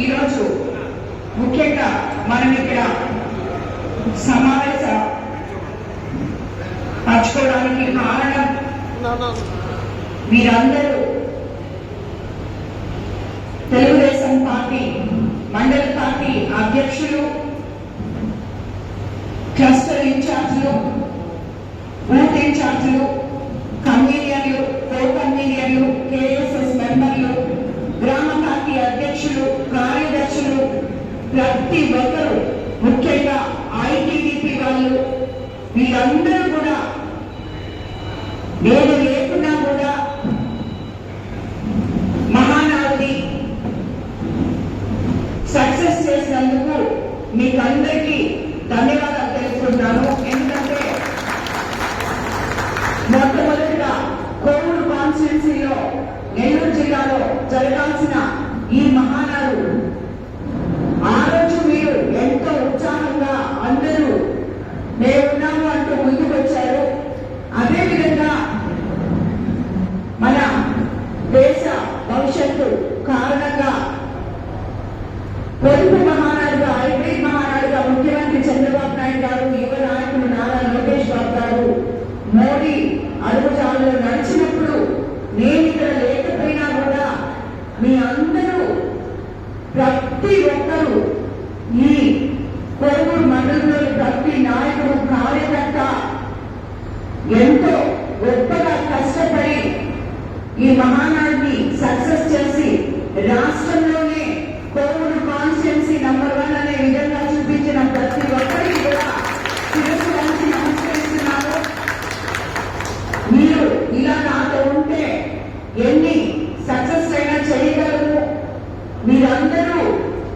ఈరోజు ముఖ్యంగా మనం ఇక్కడ సమావేశ పరచుకోవడానికి కారణం మీరందరూ తెలుగుదేశం పార్టీ మండల పార్టీ అధ్యక్షులు, క్లస్టర్ ఇన్ఛార్జీలు, బూత్ ఇన్ఛార్జీలు, కన్వీనర్లు, కో కన్వీనర్లు, కేఎస్ఎస్ మెంబర్లు, గ్రామ పార్టీ అధ్యక్షులు, కార్యదర్శులు, ప్రతి ఒక్కరు, ముఖ్యంగా ఐటీడీపీ వాళ్ళు, వీరందరూ కూడా నేను లేకున్నా కూడా మహానాడుని సక్సెస్ చేసినందుకు మీకందరికీ ధన్యవాదాలు తెలుపుకుంటాను. ఎందుకంటే మొట్టమొదటిగా కోవూరు కాన్స్టిట్యున్సీలో నెల్లూరు జిల్లాలో జరగాల్సిన ఈ మహానాడు ఆ రోజు మీరు ఎంతో ఉత్సాహంగా అందరూ మేమున్నాము అంటూ ముందుకు వచ్చారు. అదేవిధంగా మన దేశ భవిష్యత్తు కారణంగా పొదుపు మహానాడుగా, హైబ్రిడ్ మహానాడుగా ముఖ్యమంత్రి చంద్రబాబు నాయుడు గారు, యువ నాయకులు నారా లోకేష్ బాబు గారు మోడీ అడుగుజాడలో నడిచినప్పుడు నేను ఇక్కడ లేకపోయినా కూడా మీ అందరూ ప్రతి ఒక్కరూ ఈ కోవూరు మండలంలోని ప్రతి నాయకుడు, కార్యకర్త ఎంతో గొప్పగా కష్టపడి ఈ మహానాడిని సక్సెస్ చేసి రాష్ట్రంలోనే కోవూరు కాన్స్టిట్యున్సీ నంబర్ 1 అనే విధంగా చూపించిన ప్రతి ఒక్కరికి కూడా శిరస్సు వంచి నమస్కరిస్తున్నారు. మీరు ఇలా నాతో ఉంటే ఎన్ని సక్సెస్ అయినా చేయగలరు. మీరందరూ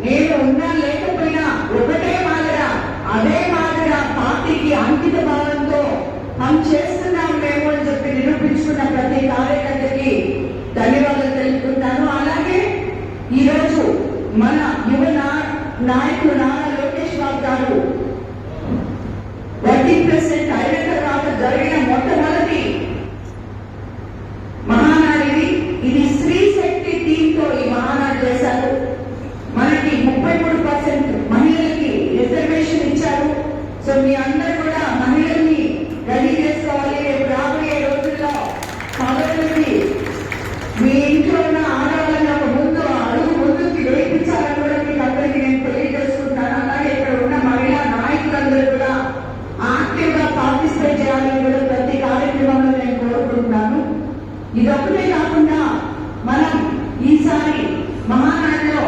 నేను ఉన్నా లేకపోయినా ఒకటే మాదిరా, అదే మాదిరా పార్టీకి అంకిత భావంతో మనం చేస్తున్నాం మేము అని చెప్పి నిరూపించుకున్న ప్రతి కార్యకర్తకి ధన్యవాదాలు తెలుపుకుంటాను. అలాగే ఈరోజు మన యువ నాయకులు నారా లోకేష్ బాబు గారు వర్కింగ్ ప్రెసిడెంట్ అయిన తర్వాత జరిగిన మొట్టమొదటి మహానాడిని, ఇది స్త్రీ శక్తి టీంతో ఈ మహానాడు చేశారు. మనకి 33% మహిళలకి రిజర్వేషన్ ఇచ్చారు. సో మీ అందరూ కూడా మహిళల్ని రెడీ చేసుకోవాలి. రేపు రాబోయే రోజుల్లో పదవులకి మీ ఇంట్లో ఉన్న ఆడవాళ్ళని ఒక ముందు అడుగు ముందుకి వేయించాలని కూడా మీకు అందరికీ నేను తెలియజేసుకుంటాను. అలాగే ఇక్కడ ఉన్న మహిళా నాయకులందరూ కూడా యాక్టివ్ గా పార్టిసిపేట్ చేయాలని కూడా ప్రతి కార్యక్రమంలో నేను కోరుకుంటున్నాను. ఇదొక్కటే కాకుండా మనం ఈసారి మహానాడులో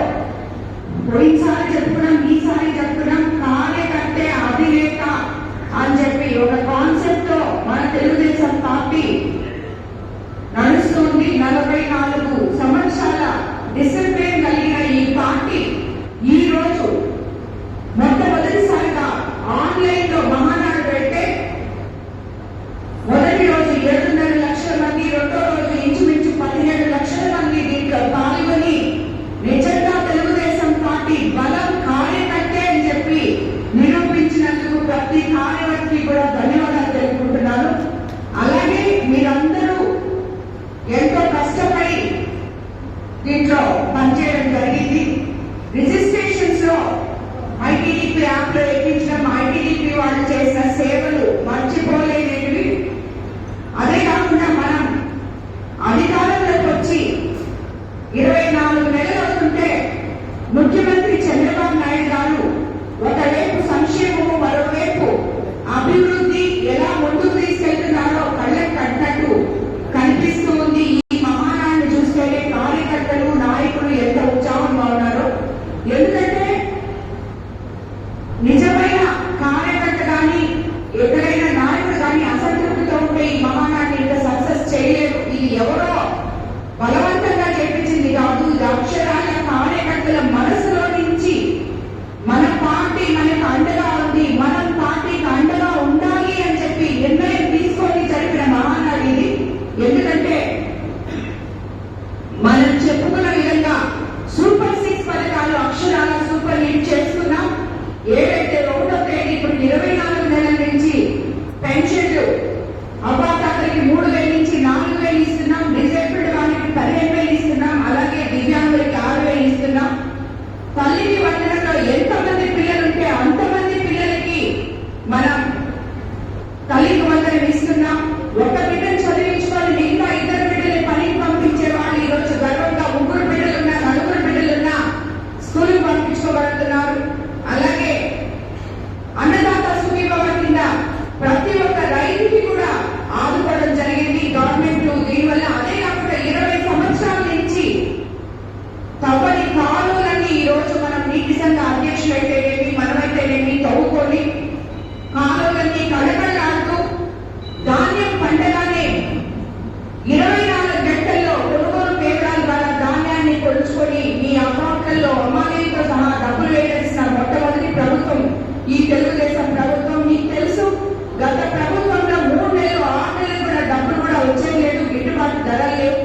పోయినసారి చెప్పుకున్నాం, ఈసారి చెప్పుకున్నాం, కార్యకర్తే అధినేత అని చెప్పి ఒక కాన్సెప్ట్ తో మన తెలుగుదేశం పార్టీ నడుస్తుంది. 44 సంవత్సరాల డిసిప్లిన్ కలిగిన ఈ పార్టీ ఈ రోజు మొట్టమొదటిసారిగా ఆన్లైన్ లో మహానాడు పెడితే మొదటి రోజు 7.5 లక్షల మంది, రెండో రోజు ఇంచుమించు 17 లక్షల మంది దీంట్లో పాల్గొని నిజంగా తెలుగుదేశం పార్టీ బలం కార్యకర్తే అని చెప్పి నిరూపించినందుకు ప్రతి కార్యకర్తకి కూడా ధన్యవాదాలు తెలుపుకుంటున్నాను. అలాగే మీరందరూ ఎంతో కష్టపడి దీంట్లో పనిచేయడం జరిగింది. రిజిస్ట్రేషన్స్ లో ఐటీడీపీ యాప్ లో ఎక్కించడం, ఐటీడీపీ వాళ్ళు చేసిన సేవలు మర్చిపోలేనివి. అదే కాకుండా మనం అధికారంలోకి వచ్చి 24 నెలలు అవుతుంటే ముఖ్యమంత్రి చంద్రబాబు నాయుడు గారు ఒకవైపు సంక్షేమము, మరోవైపు అభివృద్ధి ఎలా ముందుకు తీసుకెళ్తున్నారో కళ్ళకు కట్టినట్టు కనిపిస్తూ ఉంది. ఈ మహానాడిని చూస్తేనే కార్యకర్తలు, నాయకులు ఎంత ఉత్సాహంగా ఉన్నారో. ఎందుకంటే నిజమైన కార్యకర్త కానీ ఎక్కడైనా నాయకుడు కానీ అసంతృప్తితో ఉంటే ఈ మహానాడిని ఇంత సక్సెస్ చేయలేరు. ఇది ఎవరో బలవంతంగా చేపించింది కాదు. ఇది అక్షరాల కార్యకర్తల మనసులో నుంచి మన పార్టీ మనకు అండగా ఉంది, మనం పార్టీకి అండగా ఉండాలి అని చెప్పి నిర్ణయం తీసుకొని జరిపిన మహానాడు ఇది. ఎందుకంటే మనం చెప్పుకున్న విధంగా సూపర్ 6 పథకాలు అక్షరాల సూపర్ హిట్ చేసుకున్నాం. ఏదైతే 1వ తేదీ ఇప్పుడు 24 నెలల నుంచి పెన్షన్లు అవ్వాతాతలకి 3,000 నుంచి 4,000 ఇస్తున్నాం. డిజేబుల్డ్ వాళ్ళకి 15,000 ఇస్తున్నాం. అలాగే దివ్యాంగులకి 6,000 ఇస్తున్నాం. నిజంగా అధ్యక్షులైతేనేమి మనమైతేనేమి తవ్వుకొని కాలువలన్నీ కడకడలాడుతూ ధాన్యం పంటగానే 24 గంటల్లో కొనుగోలు కేంద్రాల ద్వారా ధాన్యాన్ని కొలుచుకొని మీ అకౌంట్లలో అమ్మాయిలతో సహా డబ్బులు వేయాల్సిన మొట్టమొదటి ప్రభుత్వం ఈ తెలుగుదేశం ప్రభుత్వం. మీకు తెలుసు, గత ప్రభుత్వంలో 3 నెలలు 6 నెలలు కూడా డబ్బులు కూడా వచ్చేయలేదు, గిట్టుబాటు ధరలు లేవు.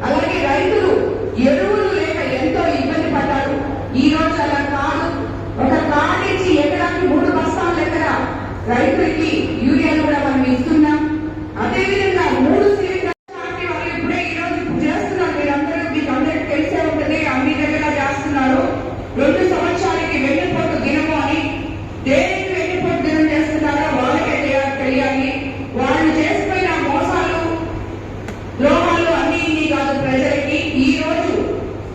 అలాగే రైతులు ఎరువులు లేక ఎంతో ఇబ్బంది పడ్డారు. ఈ రోజు అలా కాదు, ఒక కార్డు ఇచ్చి ఎకరానికి 3 బస్తాల లెక్కన రైతులకి యూరియాలు కూడా మనం ఇస్తున్నాం. అదేవిధంగా 3 సిలిండర్ పార్టీ వాళ్ళు ఇప్పుడే ఈ రోజు చేస్తున్నారు. మీరందరూ మీకు అందరికి తెలిసే ఉంటుంది, అన్ని దగ్గర చేస్తున్నారు. 2 సంవత్సరాలకి వెన్నుపోటు దినము అని దేనికి వెన్నుపోటు దినం చేస్తున్నారో వాళ్ళకే తెలియాలి. వాళ్ళు చేసిపోయిన మోసాలు ద్రోహాలు అన్ని ఇన్ని కాదు ప్రజలకి. ఈ రోజు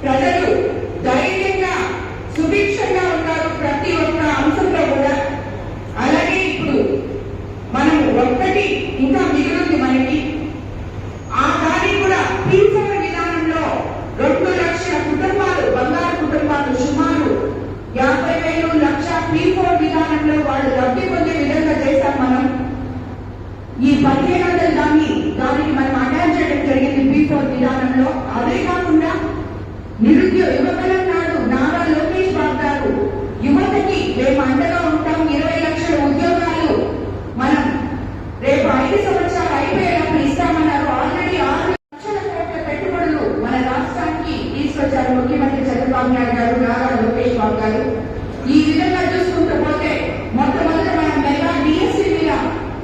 ప్రజలు ధైర్యంగా సుభిక్షంగా ఉన్నారు ప్రతి ఒక్క అంశంలో కూడా. అలాగే ఇప్పుడు మనం ఒక్కటి ఇంకా మిగిలింది మనకి, ఆ దానికి కూడా పీసర విధానంలో 2 లక్షల కుటుంబాలు, బంగారు కుటుంబాలు సుమారు 50,000 లక్ష P4 విధానంలో వాళ్ళు లబ్ధి పొందే విధంగా చేశాం మనం. ఈ 1500 దానికి మనం అటాచ్ చేయడం జరిగింది P4 విధానంలో. అదే కాకుండా యువకులం నాడు నారా లోకేష్ బాబు గారు యువతకి మేము అండగా ఉంటాం, 20 లక్షల ఉద్యోగాలు మనం రేపు 5 సంవత్సరాలు అయిపోయేటప్పుడు ఇస్తామన్నారు. ఆల్రెడీ 6 లక్షల కోట్ల పెట్టుబడులు మన రాష్ట్రానికి తీసుకొచ్చారు ముఖ్యమంత్రి చంద్రబాబు నాయుడు గారు, నారా లోకేష్ బాబు గారు. ఈ విధంగా చూసుకుంటూ పోతే మొట్టమొదట మనం మెగా డిఎస్సీ మీద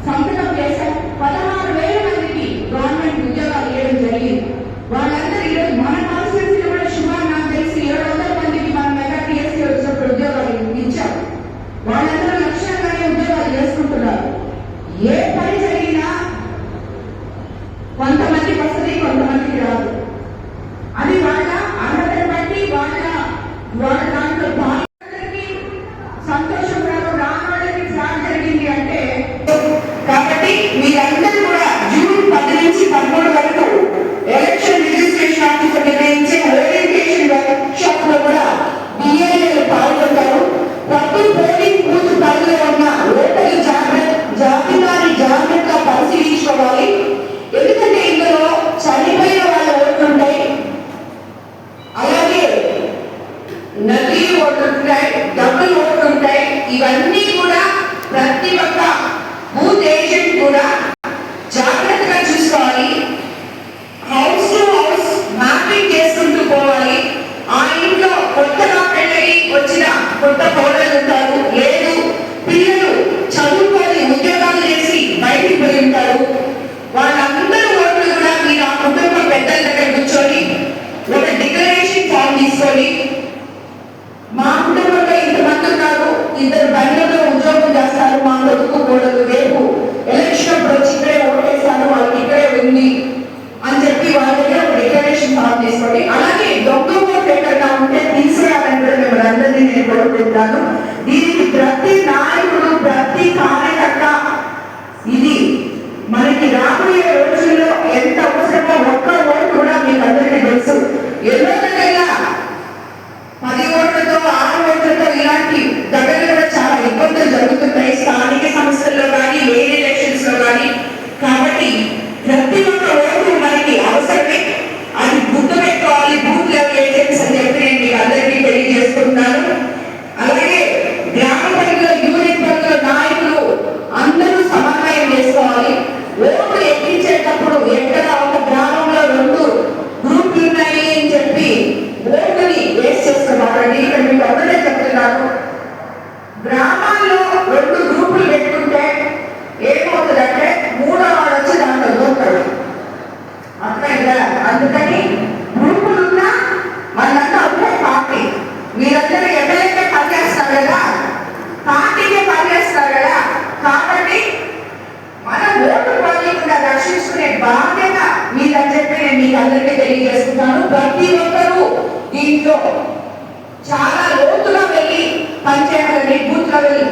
సంతకం చేశాం. 16,000 మందికి గవర్నమెంట్ ఉద్యోగాలు ఇవ్వడం జరిగింది. వాళ్ళందరూ ఈరోజు మన కాన్స్టిట్యూన్సీలో కూడా సుమారు నాకు తెలిసి 700 మందికి మనం మెగా డిఎస్సీ వచ్చినప్పుడు ఉద్యోగాలు ఇచ్చాం. వాళ్ళందరూ లక్ష్యంగానే ఉద్యోగాలు చేసుకుంటున్నారు. ఏ పని జరిగినా కొంతమందికి వస్తుంది, కొంతమందికి రాదు. అది వాళ్ళ అర్హతను బట్టి వాళ్ళ దాంట్లో అందరికీ సంతోషం రాదు, రానోళ్ళకి ఫ్రాడ్ జరిగింది అంటే. కాబట్టి మీరందరూ కూడా జూన్ 10 నుంచి 13 వరకు ఎలక్షన్ రిజిస్ట్రేషన్ ఆఫీసర్ నిర్వహించే ఓరియంటేషన్ వర్క్ షాప్ లో కూడా బిఎల్ఏలు పాల్గొంటారు. ప్రతి పోలింగ్ బూత్ పరిధిలో ఉన్న ఓటర్ల జాబితాని జాగ్రత్తగా పరిశీలించుకోవాలి. ఎందుకంటే ఇందులో చనిపోయిన వాళ్ళ ఓట్లు ఉంటాయి, అలాగే నకిలీ ఓట్లు ఉంటాయి, డబుల్ ఓట్లు ఉంటాయి. ఇవన్నీ కూడా ప్రతి ఒక్క బూత్ ఏజెంట్ కూడా జాగ్రత్తగా చూసుకోవాలి. హౌస్ టు హౌస్ మ్యాపింగ్ చేసుకుంటూ పోవాలి. ఆ ఇంట్లో కొత్తగా పెళ్ళయి వచ్చిన కొత్త పౌరులు ఉంటారు, లేదు పిల్లలు చదువుకొని ఉద్యోగాలు చేసి బయటికి పోయి ఉంటారు. వాళ్ళందరూ ఓట్లు కూడా మీరు ఆ కుటుంబ పెద్దల దగ్గర కూర్చొని ఒక డిక్లరేషన్ ఫామ్ తీసుకొని, మా కుటుంబంలో ఇంతమంది ఉన్నారు, 2 బండ్లలో ఉద్యోగం చేస్తారు, మా కొడుకు కూడదు, రేపు ఎలక్షన్ అప్పుడు వచ్చి ఇక్కడే ఓటేస్తారు, వాళ్ళకి ఇక్కడే ఉంది అని చెప్పి వాళ్ళ దగ్గర ఒక డిక్లరేషన్ ఫామ్ చేసుకోండి. అలాగే దొంగ ఓట్లు ఎక్కడన్నా ఉంటే తీసుకురావాలని కూడా మిమ్మల్ని అందరినీ నేను కోరుకుంటాను. దీనికి ప్రతి నాయకుడు, ప్రతి కార్యకర్త, ఇది మనకి రాబోయే రోజుల్లో ఎంత అవసరమో ఒక్క ఓటు కూడా మీకు అందరికీ తెలుసు. ఎన్నో దగ్గర 10 ఓట్లతో 6 ఓట్లతో ఇలాంటి దగ్గర కూడా చాలా ఇబ్బందులు జరుగుతుంటాయి స్థానిక సంస్థల్లో కానీ వేరే ఎలక్షన్స్ లో కానీ. కాబట్టి ప్రతి ఒక్క ఓటు మనకి అవసరమే, అది గుర్తు పెట్టుకోవాలి. బూత్ లెవెల్ ఏజెంట్స్ అని చెప్పి నేను మీకు అందరికీ తెలియజేసుకుంటున్నాను. అలాగే గ్రామ పరిధిలో, యూనిట్ పరిధిలో నాయకులు అందరూ సమన్వయం చేసుకోవాలి. ఓట్లు ఎక్కించేటప్పుడు ఎక్కడ ఒక గ్రామంలో 2 గ్రూపులు ఉన్నాయి అని చెప్పి ఓటుని వేస్ట్ చేసుకోవాలండి. ఇక్కడ మీకు అందరే చెప్తున్నాను, గ్రామాల్లో 2 గ్రూపులు పెట్టుకుంటే ఏమవుతుందంటే 3వ వాడు వచ్చి దాంట్లో దూరుతాడు. అర్థమైందా? అందుకని గ్రూపులున్నా వాళ్ళంతా ఒకే పార్టీ. మీరందరూ ఎమ్మెల్యేకే పనిచేస్తారు కదా, పార్టీకే పనిచేస్తారు కదా. కాబట్టి మనం ఓటు పోలీకుండా రక్షించుకునే బాధ్యత మీదని చెప్పి నేను మీకు అందరికీ తెలియజేస్తున్నాను. ప్రతి ఒక్కరూ దీంట్లో చాలా లోతుగా వెళ్ళి పనిచేయాలని బూత్ లెవెల్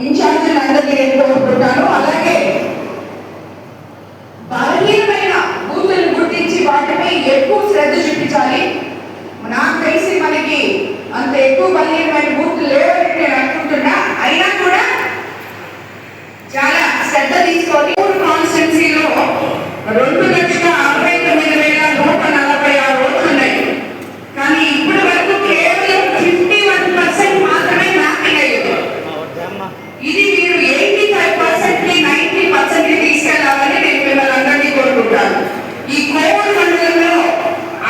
ఇన్ఛార్జీలు అందరినీ నేను కోరుకుంటాను. అలాగే బలహీనమైన బూతులను గుర్తించి వాటిపై ఎక్కువ శ్రద్ధ చూపించాలి. నాకు తెలిసి మనకి అంత ఎక్కువ బలీయమైన బూతులు లేవని నేను అనుకుంటున్నా. అయినా కూడా చాలా శ్రద్ధ తీసుకొని కాన్స్టిట్యున్సీలో 2,69,146 ఓట్లు ఉన్నాయి. కానీ ఇప్పటి వరకు కేవలం 51% మాత్రమే మ్యాపింగ్ అయ్యింది. ఇది మీరు 85% ని 90% కి తీసుకెళ్లాలని నేను మిమ్మల్ని అందరినీ కోరుకుంటాను. ఈ కోవూరు మండలంలో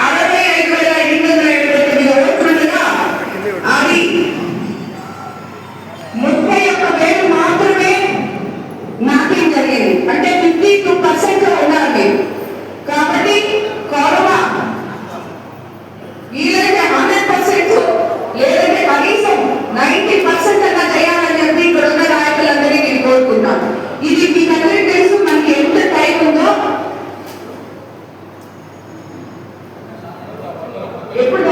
65,879 ఓట్లుండగా అది 31,000 మాత్రమే మ్యాపింగ్ జరిగింది. అంటే 52% లో ఉన్నారు మీరు. కాబట్టి కొరవ వీలైతే 100% లేదంటే కనీసం 90% అన్నా చేయాలని చెప్పి ఇక్కడ ఉన్న నాయకులందరినీ నేను కోరుకుంటాను. ఇది మీకు అందరికీ తెలుసు. మనకి ఎంత టైం ఉందో ఎప్పుడు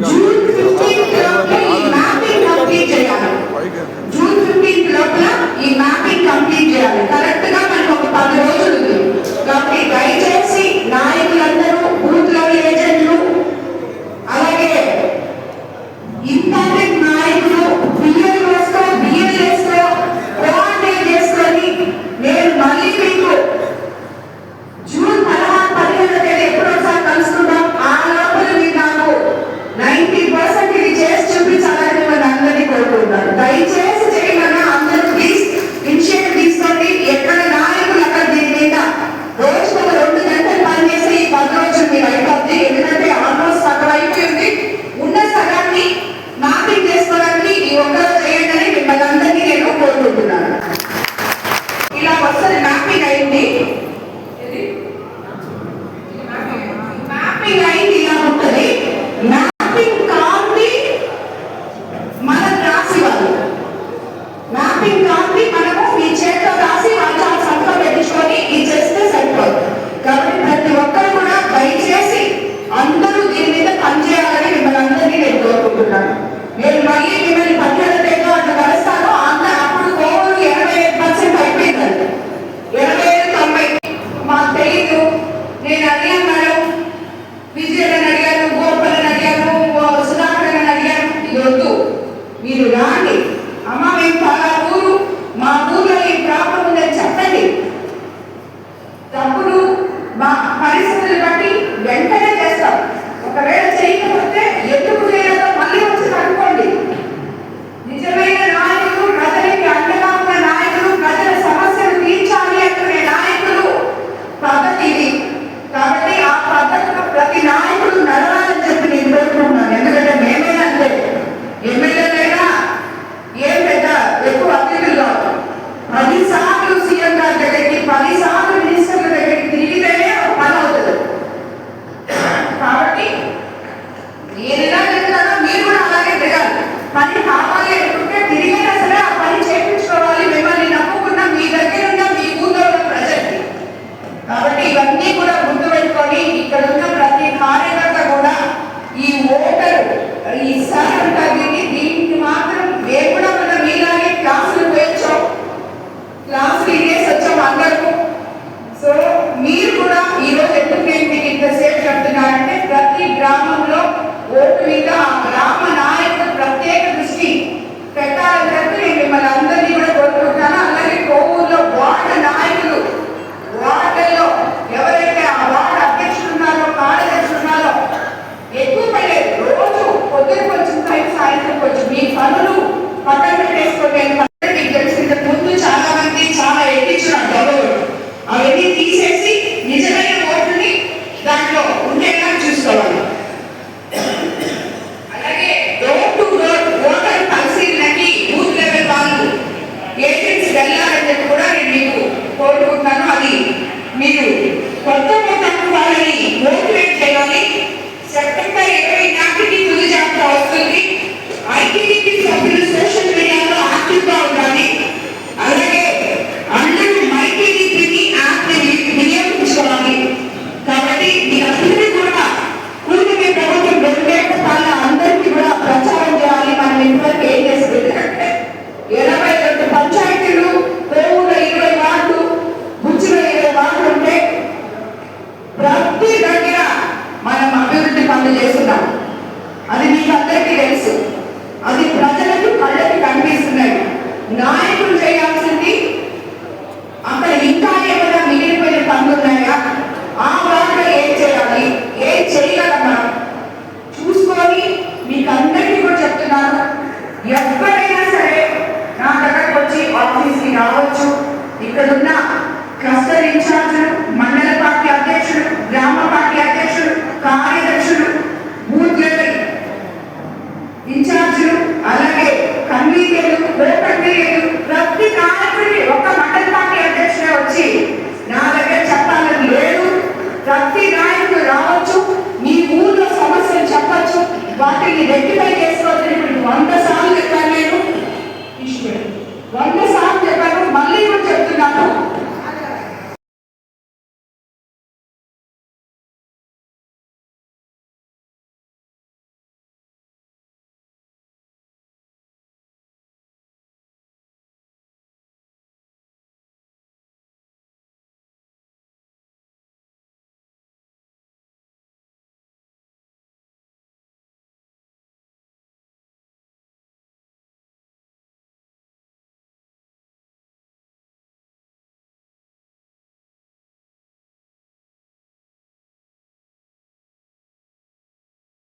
జూన్ 15 లోపల ఈ మ్యాపింగ్ కంప్లీట్ చేయాలి. జూన్ 15 లోపల ఈ మ్యాపింగ్ కంప్లీట్ చేయాలి. కరెక్ట్ గా మనకు ఒక 10 రోజులు ఉంది. కాబట్టి దయచేసి నాయకులందరూ, బూత్ లెవెల్ ఏజెంట్లు, అలాగే ఇంపార్టెంట్ నాయకులు బిఎల్ఎస్ తో కోఆర్డినేట్ చేసుకొని నేను మళ్ళీ మీకు జూన్ 16-17 తేదీ ఎప్పుడు ఒకసారి కలుసుకుందాం. ఆ లోపల మీరు నాకు 90% ఇది చేసి చూపించాలని మిమ్మల్ని అందరినీ కోరుకుంటున్నాను. దయచేసి చేయమన్నా అందరూ ప్లీజ్ ఇనిషియేటివ్ తీసుకోండి. ఎక్కడ నాయకులు అక్కడ దీని మీద రోజుకు ఒక 2 గంటలు పనిచేసి ఈ 10 రోజులు మీరు అయిపోద్ది. ఎందుకంటే ఆల్మోస్ట్ సగం అయిపోయింది. ఉన్న సగాన్ని మ్యాపింగ్ చేసుకోవడానికి ఈ ఒక్కరోజు చేయండి అని మిమ్మల్ని అందరినీ నేను కోరుకుంటున్నాను. ఇలా వస్తుంది. మ్యాపింగ్ అయింది. మ్యాపింగ్ అయింది. ఇలా ఉంటుంది. మ్యాపింగ్ కాంతి మనం రాసివ్వాలి. మ్యాపింగ్ కాంతి మనము మీ చేతితో రాసి వాళ్ళ సంతకం పెట్టించుకొని ఇచ్చేస్తే సరిపోదు. కాబట్టి ప్రతి ఒక్కరు కూడా దయచేసి అందరూ దీని మీద పనిచేయాలని మిమ్మల్ని అందరినీ నేను కోరుకుంటున్నాను. నేను మళ్ళీ మిమ్మల్ని 17 తేదీ అట్లా కలుస్తాను. అప్పుడు కోవూరు 85% అయిపోయిందండి. 75-90 మాకు తెలియదు. నేను అడిగాను మేడం, విజయని అడిగాను, గోపాలని అడిగాను, సుధాకరని అడిగాను. ఇది వద్దు, మీరు రాండి అమ్మ, మేము చాలా ఊరు, మా ఊర్లో ఈ ప్రాబ్లం ఉందని చెప్పండి. తప్పుడు మా పరిస్థితులు బట్టి వెంటనే చేస్తాం. ఒకవేళ చేయకపోతే ఎందుకు చేయలేదో మళ్ళీ వచ్చి కనుక్కోండి. నిజమైన నాయకులు, ప్రజలకి అండగా ఉన్న నాయకులు, ప్రజల సమస్యలు తీర్చాలి అనుకునే నాయకులు పద్ధతి ఇది. కాబట్టి ఆ పద్ధతిలో ప్రతి నాయకుడు నడవాలని చెప్పి నేను కోరుకుంటున్నాను. ఎందుకంటే మేమైనా అంతే, ఎమ్మెల్యేలైనా ఏం పెద్ద ఎక్కువ అతిథులు కాదు. 10 సార్లు సీఎం గారి దగ్గరికి, 10 సార్లు మినిస్టర్ల దగ్గరికి తిరిగితేనే ఒక పని అవుతుంది. కాబట్టి నేను ఎలా తిరుగుతానో మీరు కూడా అలాగే తిరగాలి. పని కావాలి అనుకుంటే తిరిగినా సరే ఆ పని చేయించుకోవాలి. మిమ్మల్ని నమ్ముకున్న మీ దగ్గర ఉన్న మీ ఊళ్ళో ఉన్న ప్రజలకి. కాబట్టి ఇవన్నీ కూడా గుర్తుపెట్టుకొని ఇక్కడ ఉన్న ప్రతి కార్యకర్త కూడా ఈ ఓటరు ఈసారి ఉంటారు. దీనికి మాత్రం మేము కూడా మనం మీలాగే క్లాసులు పోయొచ్చాం, క్లాసులు ఇదేసి వచ్చాం అందరూ. సో మీరు కూడా ఈరోజు ఎందుకు నేను మీకు ఇంతసేపు చెప్తున్నానంటే ప్రతి గ్రామంలో ఓటు మీద ఆ గ్రామ నాయకులు ప్రత్యేక దృష్టి పెట్టాలని చెప్పి నేను మిమ్మల్ని అందరినీ కూడా కోరుకుంటాను. అలాగే కోవూరులో వార్డు నాయకులు, వార్డుల్లో ఎవరైతే ఆ వార్డు అధ్యక్షులు ఉన్నారో, కార్యదర్శులు ఉన్నారో ఎక్కువ పడలేదు. రోజు పొద్దున కొంచెం టైం, సాయంత్రం కొంచెం మీ పనులు పక్కన పెట్టేసుకోండి. మీకు తెలిసిన ముందు చాలా మంది చాలా ఎక్కించున్నారు డబ్బులు. అవన్నీ తీసేసి నిజమైన ఓటుని దాంట్లో ఉండేలా చూసుకోవాలి. అలాగే డోర్ టు డోర్ ఓటర్ పరిశీలనకి బూత్ లెవెల్ వాళ్ళు ఏజెంట్స్ వెళ్ళాలని చెప్పి కూడా నేను మీకు కోరుకుంటున్నాను. అది మీరు కొత్త ఓటర్లు వాళ్ళని మోటివేట్ చేయాలి. సెప్టెంబర్ 20 నాటికి తుది జాబితా వస్తుంది. ఐటీడీపీ సభ్యులు సోషల్ మీడియాలో యాక్టివ్ గా ఉండాలి. అలాగే అందరూ మైటీడీపీని యాప్ వినియోగించుకోవాలి. కాబట్టి మీరందరినీ కూడా కూటమి ప్రభుత్వం 2 ఏళ్ల కాలం అందరికీ కూడా ప్రచారం చేయాలి. మనం ఇంతవరకు ఏం చేస్తుంది అంటే 82 పంచాయతీలు, కోవూరులో 20 వార్డు, బుచ్చిలో 20 వార్డు ఉంటే ప్రతి దగ్గర మనం పనులు చేస్తున్నాం. అది మీకు అందరికీ తెలుసు. అది ప్రజలకు కళ్ళకి కనిపిస్తున్నాయి. నాయకులు చేయాల్సింది అక్కడ ఇంకా ఏమైనా మిగిలిపోయిన పనులు ఉన్నాయా, ఆ వాటిలో ఏం చేయాలి, ఏం చేయగలమా చూసుకొని మీకు అందరికీ కూడా చెప్తున్నాను. ఎప్పుడైనా సరే నా దగ్గరకు వచ్చి ఆఫీస్కి రావచ్చు. ఇక్కడున్న క్లస్టర్ ఇన్ఛార్జులు, మండల పార్టీ అధ్యక్షులు, గ్రామ పార్టీ అధ్యక్షులు, కార్యదర్శులు, బూత్ లెవెల్ ఇన్ఛార్జులు, అలాగే కన్వీనర్లు, కో కన్వీనర్లు, ప్రతి నాయకుడికి ఒక మండల పార్టీ అధ్యక్షుడే వచ్చి నా దగ్గర చెప్పాలని లేదు. ప్రతి నాయకుడు రావచ్చు, మీ ఊళ్ళో సమస్యలు చెప్పచ్చు, వాటిని